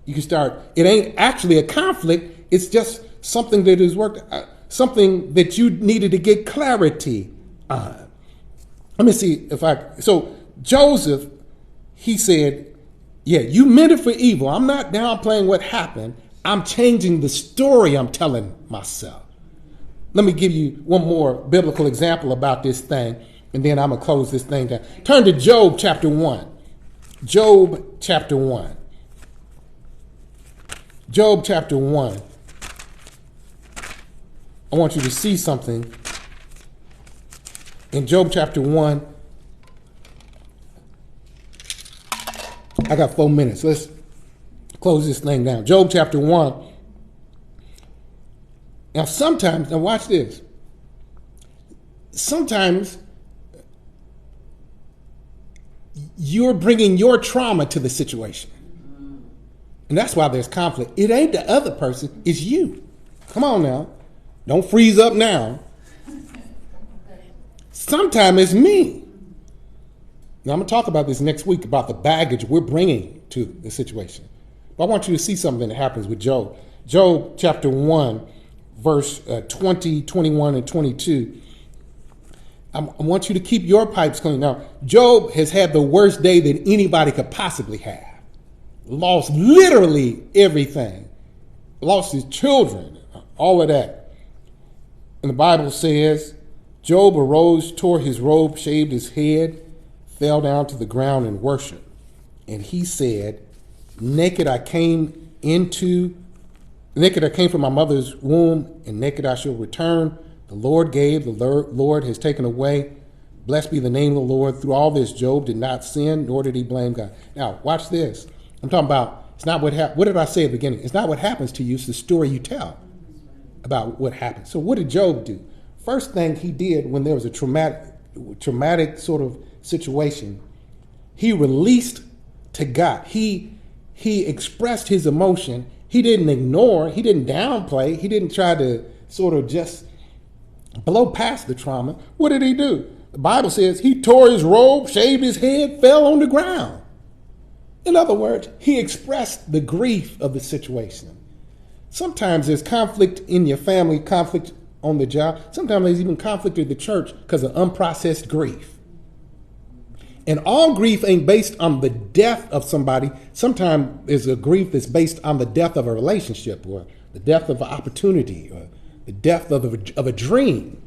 [SPEAKER 1] You can start. It ain't actually a conflict. It's just something that is worked. Something that you needed to get clarity on. Let me see so Joseph, he said, yeah, you meant it for evil. I'm not downplaying what happened. I'm changing the story I'm telling myself. Let me give you one more biblical example about this thing, and then I'm going to close this thing down. Turn to Job chapter 1. Job chapter 1. Job chapter 1. I want you to see something. In Job chapter 1, I got 4 minutes. Let's close this thing down. Job chapter 1. Now watch this. Sometimes you're bringing your trauma to the situation. And that's why there's conflict. It ain't the other person, it's you. Come on now. Don't freeze up now. Sometimes it's me. Now I'm going to talk about this next week, about the baggage we're bringing to the situation. But I want you to see something that happens with Job. Job chapter 1, verse 20, 21, and 22. I want you to keep your pipes clean. Now, Job has had the worst day that anybody could possibly have. Lost literally everything. Lost his children, all of that. And the Bible says, Job arose, tore his robe, shaved his head, fell down to the ground and worshiped. And he said, naked I came from my mother's womb, and naked I shall return. The Lord gave, the Lord has taken away. Blessed be the name of the Lord. Through all this, Job did not sin, nor did he blame God. Now, watch this. I'm talking about, it's not what happened. What did I say at the beginning? It's not what happens to you, it's the story you tell about what happened. So what did Job do? First thing he did when there was a traumatic sort of situation, he released to God. He expressed his emotion. He didn't ignore, he didn't downplay, he didn't try to sort of just blow past the trauma. What did he do? The Bible says he tore his robe, shaved his head, fell on the ground. In other words, he expressed the grief of the situation. Sometimes there's conflict in your family, conflict on the job. Sometimes there's even conflict in the church because of unprocessed grief. And all grief ain't based on the death of somebody. Sometimes there's a grief that's based on the death of a relationship, or the death of an opportunity, or the death of a dream.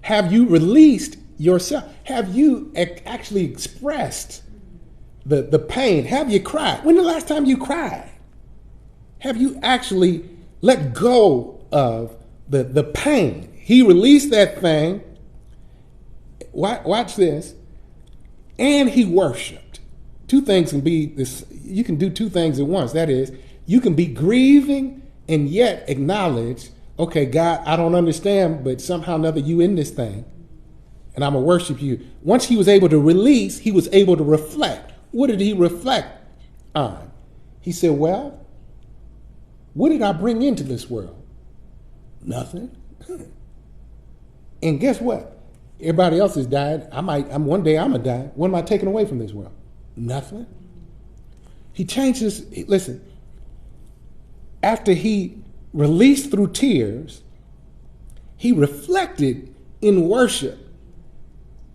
[SPEAKER 1] Have you released yourself? Have you actually expressed the pain? Have you cried? When the last time you cried? Have you actually let go of the pain? He released that thing. Watch this. And he worshiped. Two things can be this. You can do two things at once. That is, you can be grieving and yet acknowledge, okay, God, I don't understand, but somehow or another you in this thing, and I'm going to worship you. Once he was able to release, he was able to reflect. What did he reflect on? He said, well, what did I bring into this world? Nothing. And guess what? Everybody else has died. One day I'm going to die. What am I taking away from this world? Nothing. He changes. Listen, after he released through tears, he reflected in worship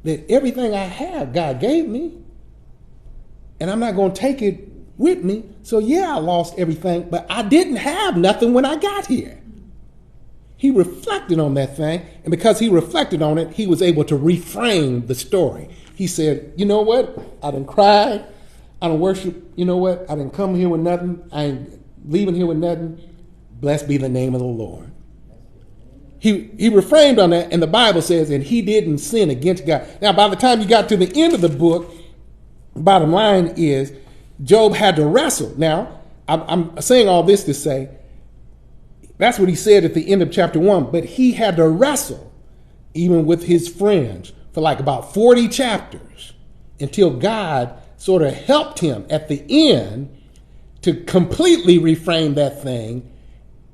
[SPEAKER 1] that everything I have, God gave me, and I'm not going to take it with me. So yeah, I lost everything, but I didn't have nothing when I got here. He reflected on that thing, and because he reflected on it, he was able to reframe the story. He said, you know what? I done cried. I done worship. You know what? I didn't come here with nothing. I ain't leaving here with nothing. Blessed be the name of the Lord. He reframed on that, and the Bible says, and he didn't sin against God. Now, by the time you got to the end of the book, bottom line is Job had to wrestle. Now, I'm saying all this to say, that's what he said at the end of chapter 1, but he had to wrestle even with his friends for like about 40 chapters until God sort of helped him at the end to completely reframe that thing.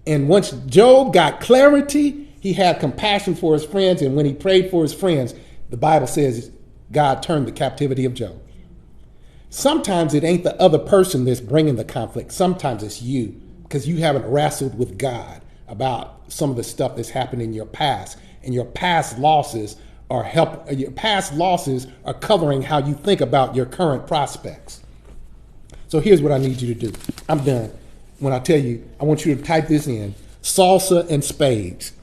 [SPEAKER 1] And once Job got clarity, he had compassion for his friends, and when he prayed for his friends, the Bible says God turned the captivity of Job. Sometimes it ain't the other person that's bringing the conflict. Sometimes it's you, because you haven't wrestled with God about some of the stuff that's happened in your past, and your past losses are covering how you think about your current prospects. So here's what I need you to do. I'm done. When I tell you, I want you to type this in: salsa and spades.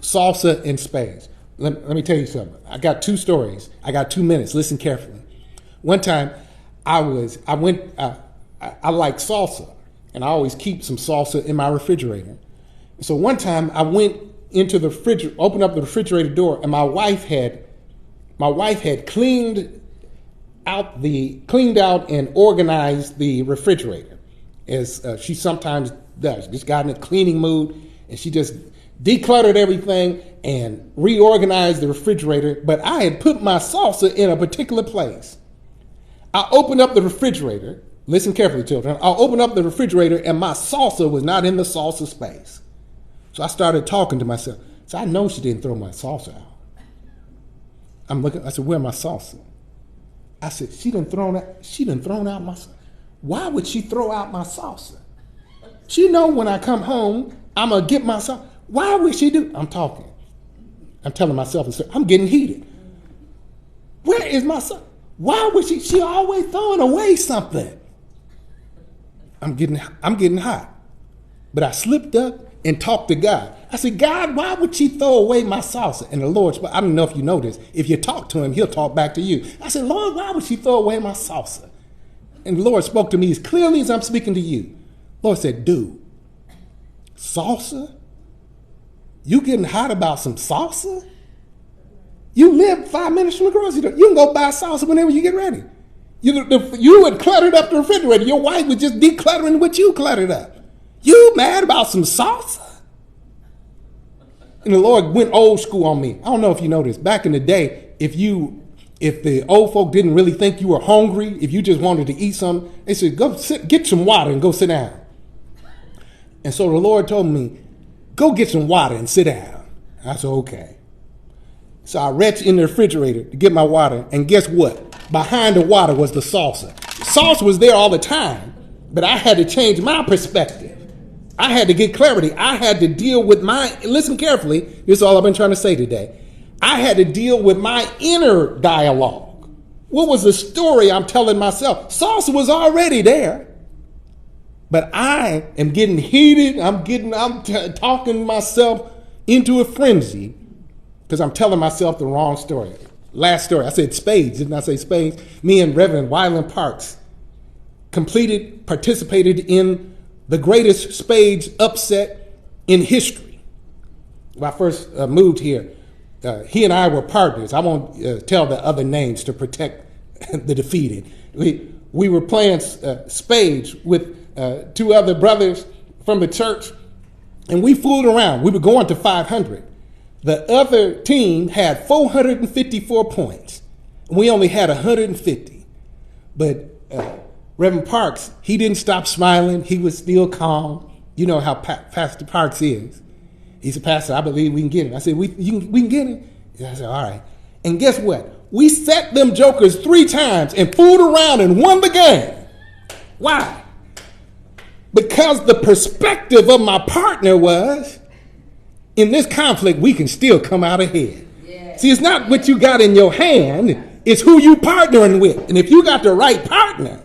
[SPEAKER 1] Salsa and spades. Let me tell you something. I got 2 stories. I got 2 minutes. Listen carefully. One time, I like salsa, and I always keep some salsa in my refrigerator. So one time, I went into the refrigerator, opened up the refrigerator door, and my wife had cleaned out and organized the refrigerator, as she sometimes does. Just got in a cleaning mood, and she just decluttered everything and reorganized the refrigerator. But I had put my salsa in a particular place. I opened up the refrigerator. Listen carefully, children. I opened up the refrigerator, and my salsa was not in the salsa space. So I started talking to myself. So I know she didn't throw my salsa out. I'm looking. I said, "Where's my salsa?" I said, "She done thrown out my salsa. Why would she throw out my salsa? She know when I come home, I'm gonna get my salsa. Why would she do?" I'm talking. I'm telling myself, I'm getting heated. Where is my salsa? Why would she always throwing away something? I'm getting hot. But I slipped up and talked to God. I said, "God, why would she throw away my salsa?" And the Lord, I don't know if you know this, if you talk to him, he'll talk back to you. I said, "Lord, why would she throw away my salsa?" And the Lord spoke to me as clearly as I'm speaking to you. The Lord said, "Dude, salsa? You getting hot about some salsa? You live 5 minutes from the grocery store. You can go buy salsa whenever you get ready. You had cluttered up the refrigerator. Your wife was just decluttering what you cluttered up. You mad about some salsa?" And the Lord went old school on me. I don't know if you know this. Back in the day, if the old folk didn't really think you were hungry, if you just wanted to eat something, they said, "Go get some water and go sit down." And so the Lord told me, "Go get some water and sit down." I said, "Okay." So I reached in the refrigerator to get my water, and guess what? Behind the water was the salsa. Salsa was there all the time, but I had to change my perspective. I had to get clarity. I had to deal with listen carefully, this is all I've been trying to say today. I had to deal with my inner dialogue. What was the story I'm telling myself? Salsa was already there, but I am getting heated. I'm talking myself into a frenzy because I'm telling myself the wrong story. Last story, I said spades, didn't I say spades? Me and Reverend Wyland Parks participated in the greatest spades upset in history. When I first moved here, he and I were partners. I won't tell the other names to protect the defeated. We were playing spades with 2 other brothers from the church, and we fooled around. We were going to 500. The other team had 454 points. We only had 150. But Reverend Parks, he didn't stop smiling. He was still calm. You know how Pastor Parks is. He said, "Pastor, I believe we can get it." I said, we can get it? And I said, "All right." And guess what? We set them jokers 3 times and fooled around and won the game. Why? Because the perspective of my partner was, in this conflict, we can still come out ahead. Yeah. See, it's not what you got in your hand, it's who you partnering with. And if you got the right partner,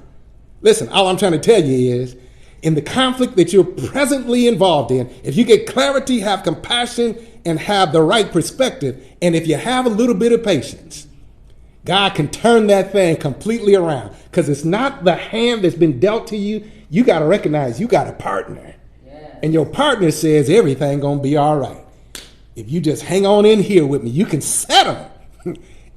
[SPEAKER 1] listen, all I'm trying to tell you is, in the conflict that you're presently involved in, if you get clarity, have compassion, and have the right perspective, and if you have a little bit of patience, God can turn that thing completely around. Because it's not the hand that's been dealt to you. You got to recognize you got a partner. Yeah. And your partner says everything going to be all right. If you just hang on in here with me, you can settle.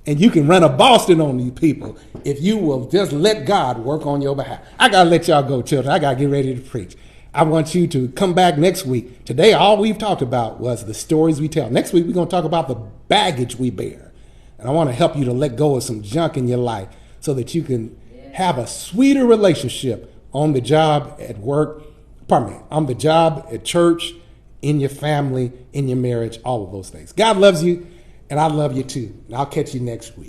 [SPEAKER 1] And you can run a Boston on these people if you will just let God work on your behalf. I got to let y'all go, children. I got to get ready to preach. I want you to come back next week. Today, all we've talked about was the stories we tell. Next week, we're going to talk about the baggage we bear. And I want to help you to let go of some junk in your life so that you can have a sweeter relationship on the job, at work, on the job, at church, in your family, in your marriage, all of those things. God loves you, and I love you too. And I'll catch you next week.